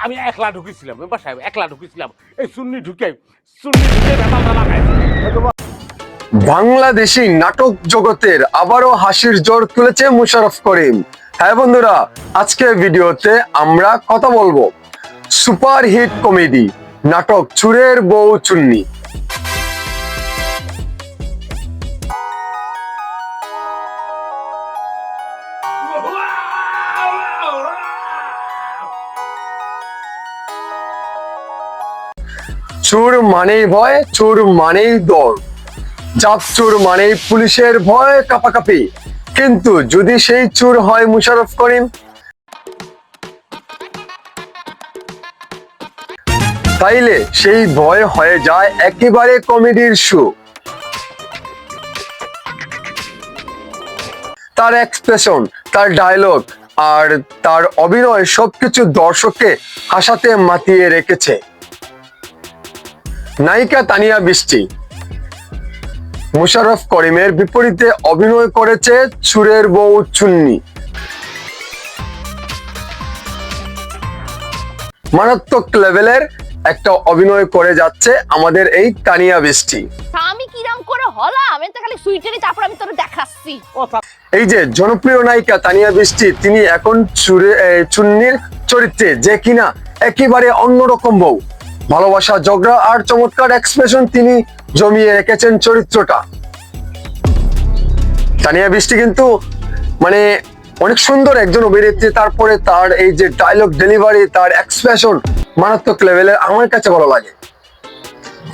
আমি একলা ঢুকেছিলাম মেম্বার সাহেব, একলা ঢুকেছিলাম। এই সুন্নি ঢুকে ভেতালটা লাগাইছে। বাংলাদেশি নাটক জগতের আবারও হাসির জোর তুলেছে মুশাররফ করিম। হ্যাঁ বন্ধুরা, আজকে ভিডিওতে আমরা কথা বলবো সুপার হিট কমেডি নাটক চোরের বউ চুন্নি। চোর মানেই ভয়, চোর মানেই দৌড়, জাপ চোর মানেই পুলিশের ভয় কাঁপাকাঁপি। কিন্তু যদি সেই চোর হয় মুশাররফ করিম, তাইলে সেই ভয় হয়ে যায় একেবারে কমেডির শো। তার এক্সপ্রেশন, তার ডায়লগ আর তার অভিনয় সবকিছু দর্শককে হাসাতে মাতিয়ে রেখেছে। নায়িকা তানিয়া বৃষ্টি মুশাররফ করিমের বিপরীতে অভিনয় করেছে চোরের বউ চুন্নি। মারাত্মক লেভেলের একটা অভিনয় করে যাচ্ছে আমাদের এই তানিয়া বৃষ্টি। আমি কিরাম করে হলাম, আমি তো খালি সুইটারই, তারপর আমি তোরে দেখাচ্ছি। এই যে জনপ্রিয় নায়িকা তানিয়া বৃষ্টি, তিনি এখন চুন্নির চরিত্রে, যে কিনা একেবারে অন্যরকম বউ। ভালোবাসা, ঝগড়া আর চমৎকার এক্সপ্রেশন তিনি জমিয়ে রেখেছেন চরিত্রটা। তানিয়া বৃষ্টি কিন্তু মানে অনেক সুন্দর একজন অভিনেত্রী। তারপরে তার এই যে ডায়লগ ডেলিভারি, তার এক্সপ্রেশন মারাত্মক লেভেলের, আমার কাছে ভালো লাগে।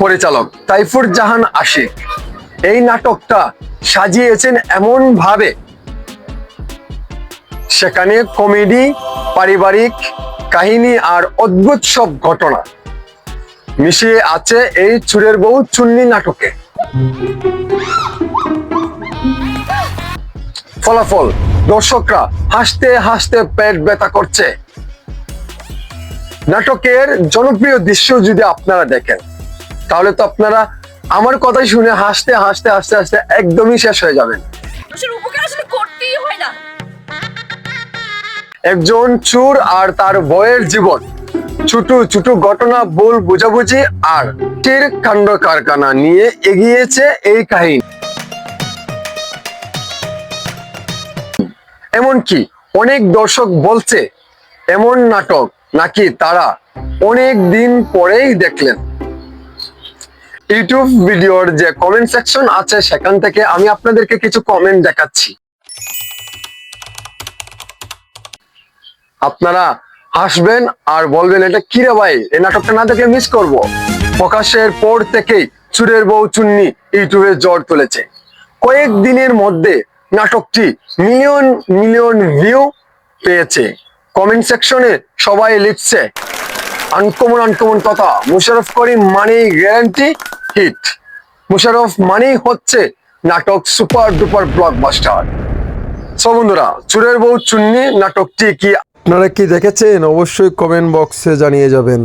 পরিচালক তাইফুর জাহান আশিক এই নাটকটা সাজিয়েছেন এমন ভাবে, সেখানে কমেডি, পারিবারিক কাহিনী আর অদ্ভুত সব ঘটনা মিশিয়ে আছে এই চোরের বউ চুন্নি নাটকে। ফলাফল, দর্শকরা হাসতে হাসতে পেট ব্যথা করছে। নাটকের জনপ্রিয় দৃশ্য যদি আপনারা দেখেন, তাহলে তো আপনারা আমার কথাই শুনে হাসতে হাসতে হাসতে হাসতে একদমই শেষ হয়ে যাবেন। উপকার আসলে করতেই হয় না। একজন চোর আর তার বউয়ের জীবন, ছোট ছোট ঘটনা, ভুল বোঝাবুঝি আর টের কাণ্ড কারখানা নিয়ে এগিয়েছে এই কাহিনী। এমনকি অনেক দর্শক বলছে এমন নাটক নাকি তারা অনেক দিন পরেই দেখলেন। ইউটিউব ভিডিওর যে কমেন্ট সেকশন আছে, সেখান থেকে আমি আপনাদেরকে কিছু কমেন্ট দেখাচ্ছি। আপনারা হাসবেন আর বলবেন, এটা কি রে ভাই, এই নাটকটা না দেখলে মিস করব। প্রকাশের পর থেকেই চোরের বউ চুন্নি ইউটিউবে জ্বর তুলেছে। কয়েক দিনের মধ্যে নাটকটি মিলিয়ন মিলিয়ন ভিউ পেয়েছে। কমেন্ট সেকশনে সবাই লিখছে আনকমন আনকমন কথা, মুশাররফ করিম মানেই গ্যারান্টি হিট, মুশাররফ মানেই হচ্ছে নাটক সুপার ডুপার ব্লকবাস্টার। সো বন্ধুরা, চোরের বউ চুন্নি নাটকটি কি আপনারা কি দেখেছেন? অবশ্যই কমেন্ট বক্সে জানিয়ে যাবেন।